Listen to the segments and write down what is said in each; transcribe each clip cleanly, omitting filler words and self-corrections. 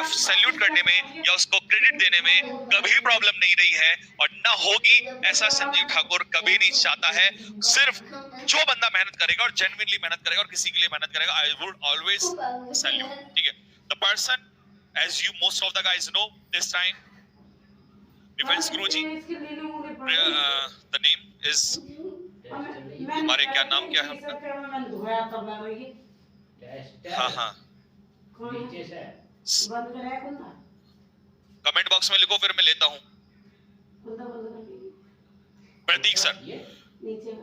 Salute करने में या उसको क्रेडिट देने में कभी प्रॉब्लम नहीं रही है और ना होगी, ऐसा संजीव ठाकुर कभी नहीं चाहता है। सिर्फ जो बंदा मेहनत करेगा और जेन्युइनली मेहनत करेगा और किसी के लिए मेहनत करेगा, आई वुड ऑलवेज सैल्यूट। ठीक है, the person, as you most of the guys know, this time defense Guruji, the name is, हमारे क्या नाम क्या है उनका? हाँ हाँ, कमेंट बॉक्स में लिखो, फिर मैं लेता हूँ। प्रतीक सर।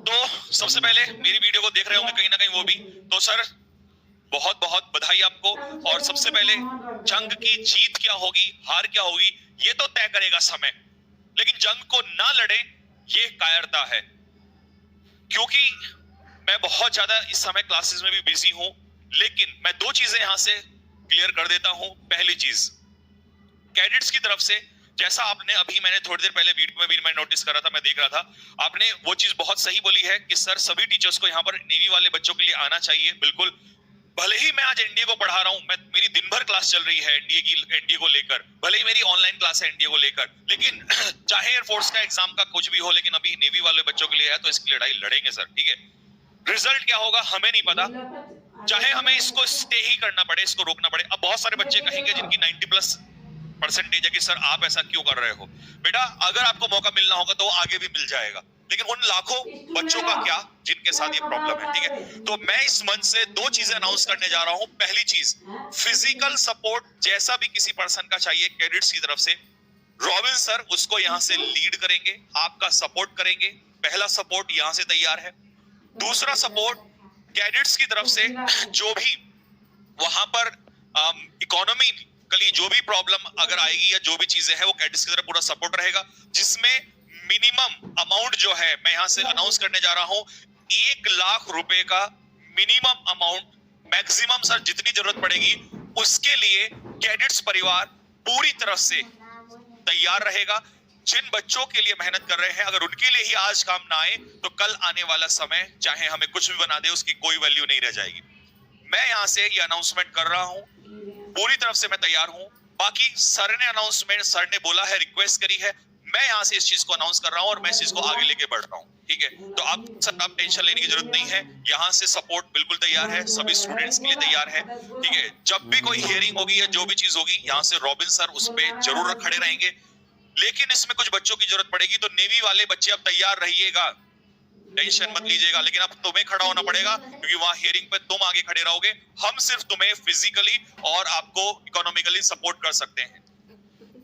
तो सबसे पहले मेरी वीडियो को देख रहे होंगे कहीं ना कहीं वो भी, तो सर बहुत बहुत बधाई आपको। और सबसे पहले जंग की जीत क्या होगी, हार क्या होगी, ये तो तय करेगा समय, लेकिन जंग को ना लड़े ये कायरता है। क्योंकि मैं बहुत ज्यादा इस समय क्लासेस में भी बिजी हूं, लेकिन मैं दो चीजें यहां से क्लियर कर देता हूं। पहली चीज, कैडेट्स की तरफ से, जैसा आपने अभी, मैंने थोड़ी देर पहले वीडियो में भी मैं नोटिस कर रहा था, मैं देख रहा था, आपने वो चीज बहुत सही बोली है कि सर सभी टीचर्स को यहाँ पर नेवी वाले बच्चों के लिए आना चाहिए। बिल्कुल, भले ही मैं आज एनडीए को पढ़ा रहा हूं, मैं मेरी दिन भर क्लास चल रही है एनडीए को लेकर, भले ही मेरी ऑनलाइन क्लास है एनडीए को लेकर, लेकिन चाहे एयरफोर्स का एग्जाम का कुछ भी हो, लेकिन अभी नेवी वाले बच्चों के लिए है, तो इसकी लड़ाई लड़ेंगे सर। ठीक है, रिजल्ट क्या होगा हमें नहीं पता, चाहे हमें इसको स्टे ही करना पड़े, इसको रोकना पड़े। अब बहुत सारे बच्चे कहेंगे जिनकी 90+ % है कि सर आप ऐसा क्यों कर रहे हो। बेटा, अगर आपको मौका मिलना होगा तो आगे भी मिल जाएगा, लेकिन उन लाखों बच्चों का क्या जिनके साथ ये प्रॉब्लम है। ठीक है, तो मैं इस मंच से दो चीजें अनाउंस करने जा रहा हूं। पहली चीज, फिजिकल सपोर्ट जैसा भी किसी पर्सन का चाहिए कैडेट्स की तरफ से, रॉबिन सर उसको यहां से लीड करेंगे, आपका सपोर्ट करेंगे। पहला सपोर्ट यहां से तैयार है। दूसरा सपोर्ट, कैडेट्स की तरफ से जो भी वहां पर इकोनॉमिकली जो भी प्रॉब्लम अगर आएगी या जो भी चीजें हैं, वो कैडेट्स की तरफ पूरा सपोर्ट रहेगा, जिसमें मिनिमम अमाउंट जो है मैं यहां से अनाउंस करने जा रहा हूं, 1 लाख रुपए का मिनिमम अमाउंट, मैक्सिमम सर जितनी जरूरत पड़ेगी उसके लिए कैडेट्स परिवार पूरी तरह से तैयार रहेगा। जिन बच्चों के लिए मेहनत कर रहे हैं, अगर उनके लिए ही आज काम ना आए तो कल आने वाला समय चाहे हमें कुछ भी बना दे, उसकी कोई वैल्यू नहीं रह जाएगी। मैं यहां से ये अनाउंसमेंट कर रहा हूं, पूरी तरफ से मैं तैयार हूं। बाकी सर ने अनाउंसमेंट, सर ने बोला है, रिक्वेस्ट करी है, मैं यहां से इस चीज को अनाउंस कर रहा हूं और मैं इस चीज को आगे लेके बढ़ रहा हूं। ठीक है, तो आप सर, आप टेंशन लेने की जरूरत नहीं है, यहां से सपोर्ट बिल्कुल तैयार है, सभी स्टूडेंट्स के लिए तैयार है। ठीक है, जब भी कोई हियरिंग होगी या जो भी चीज होगी, यहां से रॉबिन सर उस पर जरूर खड़े रहेंगे। लेकिन इसमें कुछ बच्चों की जरूरत पड़ेगी, तो नेवी वाले बच्चे अब तैयार रहिएगा, टेंशन मत लीजिएगा। लेकिन अब तुम्हें खड़ा होना पड़ेगा, क्योंकि वहां हियरिंग पे तुम आगे खड़े रहोगे, हम सिर्फ तुम्हें फिजिकली और आपको इकोनॉमिकली सपोर्ट कर सकते हैं।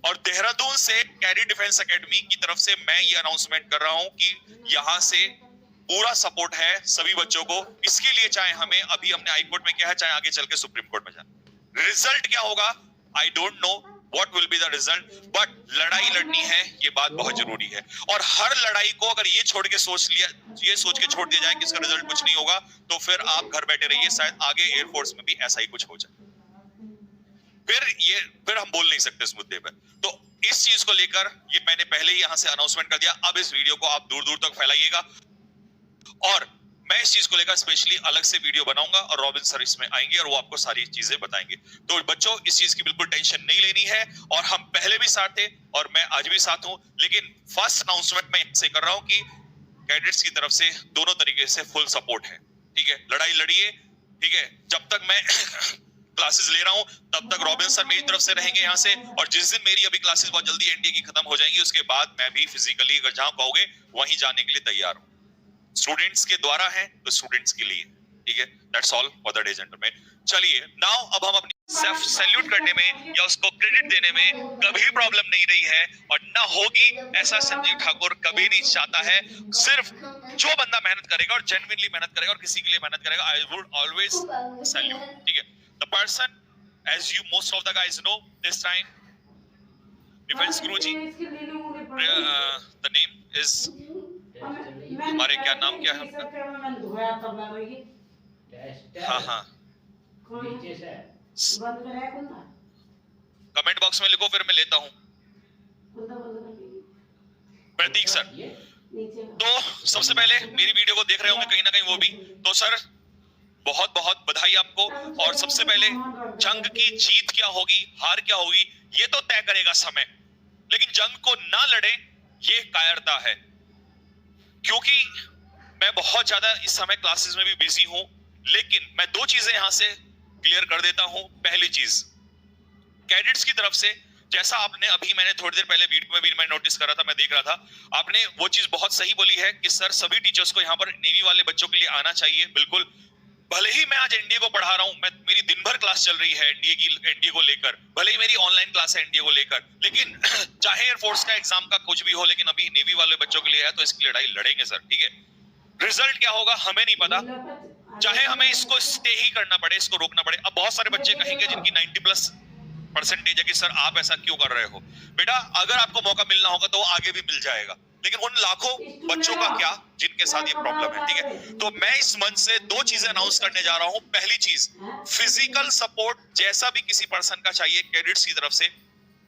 और देहरादून से कैडेट डिफेंस एकेडमी की तरफ से मैं ये अनाउंसमेंट कर रहा हूं कि यहां से पूरा सपोर्ट है सभी बच्चों को। इसके लिए चाहे हमें, अभी हमने हाई कोर्ट में किया है, चाहे आगे चल के सुप्रीम कोर्ट में जाए, रिजल्ट क्या होगा I don't know what will be the result, but लड़ाई लड़नी है, ये बात बहुत जरूरी है। और हर लड़ाई को अगर ये छोड़ के सोच लिया, ये सोच के छोड़ दिया जाए कि इसका रिजल्ट कुछ नहीं होगा, तो फिर आप घर बैठे रहिए, शायद आगे एयरफोर्स में भी ऐसा ही कुछ हो जाए, फिर हम बोल नहीं सकते इस मुद्दे पर। तो इस चीज को लेकर ये मैंने पहले ही यहां से अनाउंसमेंट कर दिया। अब इस वीडियो को आप दूर दूर तक फैलाइएगा, और मैं इस चीज को लेकर स्पेशली अलग से वीडियो बनाऊंगा और रॉबिन सर इसमें आएंगे और वो आपको सारी चीजें बताएंगे। तो बच्चों, इस चीज की बिल्कुल टेंशन नहीं लेनी है, और हम पहले भी साथ थे और मैं आज भी साथ हूं। लेकिन फर्स्ट अनाउंसमेंट मैं इससे कर रहा हूं कि कैडेट्स की तरफ से दोनों तरीके से फुल सपोर्ट है। ठीक है, लड़ाई लड़िए। ठीक है, जब तक मैं क्लासेस ले रहा हूं तब तक रॉबिन सर मेरी तरफ से रहेंगे यहां से, और जिस दिन मेरी अभी क्लासेस बहुत जल्दी एनडीए की खत्म हो जाएंगी, उसके बाद मैं भी फिजिकली अगर जहां कहोगे वहीं जाने के लिए तैयार हूं। स्टूडेंट्स के द्वारा है तो स्टूडेंट्स के लिए। ठीक है, that's all for the day gentleman. चलिए, नाउ अब हम अपनी सेल्फ सैल्यूट करने में या उसको क्रेडिट देने में कभी प्रॉब्लम नहीं रही है और ना होगी, ऐसा संजीव ठाकुर कभी नहीं चाहता है। सिर्फ जो बंदा मेहनत करेगा और जेन्युइनली मेहनत करेगा और किसी के लिए मेहनत करेगा, आई वुड ऑलवेज सैल्यूट। ठीक है, the person, as you most of the guys know, this time defense Guruji, the name is, हमारे क्या नाम क्या है उनका? हाँ हाँ, कमेंट बॉक्स में लिखो, फिर मैं लेता हूँ। प्रतीक सर। तो सबसे पहले मेरी वीडियो को देख रहे होंगे कहीं ना कहीं वो भी, तो सर बहुत बहुत बधाई आपको। और सबसे पहले जंग की जीत क्या होगी, हार क्या होगी, ये तो तय करेगा समय, लेकिन जंग को ना लड़े ये कायरता है। क्योंकि मैं बहुत ज्यादा इस समय क्लासेस में भी बिजी हूं, लेकिन मैं दो चीजें यहां से क्लियर कर देता हूं। पहली चीज, कैडेट्स की तरफ से, जैसा आपने अभी, मैंने थोड़ी देर पहले वीडियो में भी मैं नोटिस कर रहा था, मैं देख रहा था, आपने वो चीज बहुत सही बोली है कि सर सभी टीचर्स को यहाँ पर नेवी वाले बच्चों के लिए आना चाहिए। बिल्कुल, भले ही मैं आज एनडीए को पढ़ा रहा हूं, मैं मेरी दिन भर क्लास चल रही है एनडीए को लेकर, भले ही मेरी ऑनलाइन क्लास है एनडीए को लेकर, लेकिन चाहे एयरफोर्स का एग्जाम का कुछ भी हो, लेकिन अभी नेवी वाले बच्चों के लिए है तो इसकी लड़ाई लड़ेंगे सर, ठीक है। रिजल्ट क्या होगा हमें नहीं पता, चाहे हमें इसको स्टे ही करना पड़े, इसको रोकना पड़े। अब बहुत सारे बच्चे कहेंगे जिनकी 90+ % है कि सर आप ऐसा क्यों कर रहे हो। बेटा, अगर आपको मौका मिलना होगा तो वो आगे भी मिल जाएगा, लेकिन उन लाखों बच्चों का क्या जिनके साथ ये प्रॉब्लम है, ठीक है। तो मैं इस मंच से दो चीजें अनाउंस करने जा रहा हूं। पहली चीज, फिजिकल सपोर्ट जैसा भी किसी पर्सन का चाहिए कैडेट्स की तरफ से,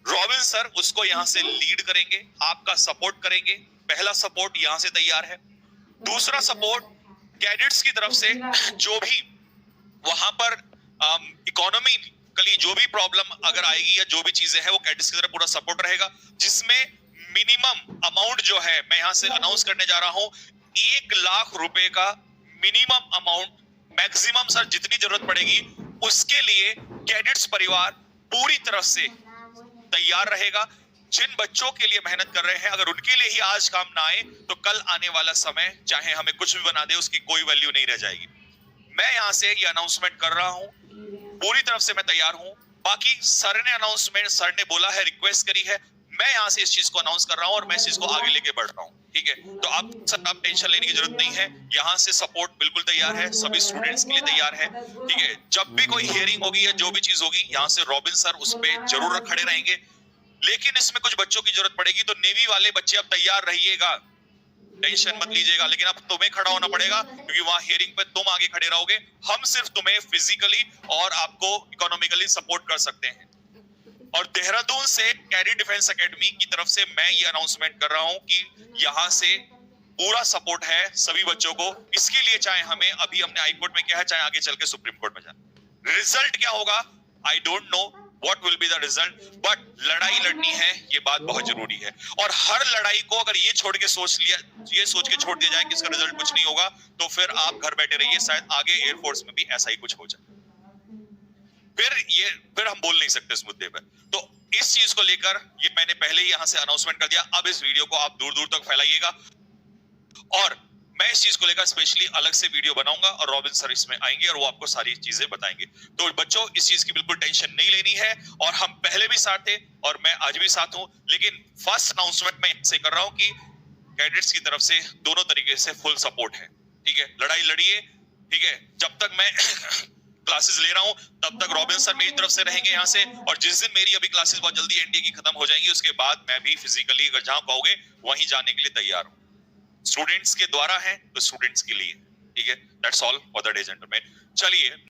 रॉबिन सर उसको यहां से लीड करेंगे, आपका सपोर्ट करेंगे। पहला सपोर्ट यहां से तैयार है। दूसरा सपोर्ट, कैडेट्स की तरफ से जो भी वहां पर इकोनॉमिकली जो भी प्रॉब्लम अगर आएगी या जो भी चीजें हैं, वो कैडेट्स की तरफ पूरा सपोर्ट रहेगा, जिसमें मिनिमम अमाउंट जो है मैं यहां से अनाउंस करने जा रहा हूं, 1 लाख रुपए का मिनिमम अमाउंट, मैक्सिमम सर जितनी जरूरत पड़ेगी उसके लिए कैडेट्स परिवार पूरी तरह से तैयार रहेगा। जिन बच्चों के लिए मेहनत कर रहे हैं, अगर उनके लिए ही आज काम ना आए तो कल आने वाला समय चाहे हमें कुछ भी बना दे, उसकी कोई वैल्यू नहीं रह जाएगी। मैं यहां से ये अनाउंसमेंट कर रहा हूं, पूरी तरफ से मैं तैयार हूं। बाकी सर ने अनाउंसमेंट, सर ने बोला है, रिक्वेस्ट करी है, मैं यहां से इस चीज को अनाउंस कर रहा हूं और मैं इस चीज को आगे लेके बढ़ रहा हूं, ठीक है। तो आप सर, आप टेंशन लेने की जरूरत नहीं है, यहां से सपोर्ट बिल्कुल तैयार है, सभी स्टूडेंट्स के लिए तैयार है, ठीक है। जब भी कोई हियरिंग होगी या जो भी चीज होगी, यहां से रॉबिन सर उस पर जरूर खड़े रहेंगे। लेकिन इसमें कुछ बच्चों की जरूरत पड़ेगी, तो नेवी वाले बच्चे अब तैयार रहिएगा, टेंशन मत लीजिएगा। लेकिन अब तुम्हें खड़ा होना पड़ेगा, क्योंकि वहां हियरिंग पे तुम आगे खड़े रहोगे, हम सिर्फ तुम्हें फिजिकली और आपको इकोनॉमिकली सपोर्ट कर सकते हैं। और देहरादून से कैडेट डिफेंस एकेडमी की तरफ से मैं ये अनाउंसमेंट कर रहा हूं कि यहां से पूरा सपोर्ट है सभी बच्चों को। इसके लिए चाहे हमें, अभी हमने हाई कोर्ट में किया है, चाहे आगे चल के सुप्रीम कोर्ट में जाए, रिजल्ट क्या होगा I don't know what will be the result, but लड़ाई लड़नी है, ये बात बहुत जरूरी है। और हर लड़ाई को अगर ये छोड़ के सोच लिया, ये सोच के छोड़ दिया जाए कि इसका रिजल्ट कुछ नहीं होगा, तो फिर आप घर बैठे रहिए, शायद आगे एयरफोर्स में भी ऐसा ही कुछ हो जाए, फिर हम बोल नहीं सकते इस मुद्दे पर। तो इस चीज को लेकर ये मैंने पहले ही यहां से अनाउंसमेंट कर दिया। अब इस वीडियो को आप दूर दूर तक फैलाइएगा, और मैं इस चीज को लेकर स्पेशली अलग से वीडियो बनाऊंगा और रॉबिन सर इसमें आएंगे और वो आपको सारी चीजें बताएंगे। तो बच्चों, इस चीज की बिल्कुल टेंशन नहीं लेनी है, और हम पहले भी साथ थे और मैं आज भी साथ हूं। लेकिन फर्स्ट अनाउंसमेंट मैं इससे कर रहा हूं कि कैडेट्स की तरफ से दोनों तरीके से फुल सपोर्ट है, ठीक है। लड़ाई लड़िए, ठीक है। जब तक मैं क्लासेस ले रहा हूं तब तक रॉबिन सर मेरी तरफ से रहेंगे यहां से, और जिस दिन मेरी अभी क्लासेस बहुत जल्दी एनडीए की खत्म हो जाएंगी, उसके बाद मैं भी फिजिकली अगर जहां कहोगे वहीं जाने के लिए तैयार हूं। स्टूडेंट्स के द्वारा है तो स्टूडेंट्स के लिए, ठीक है। That's all for the day gentleman. चलिए।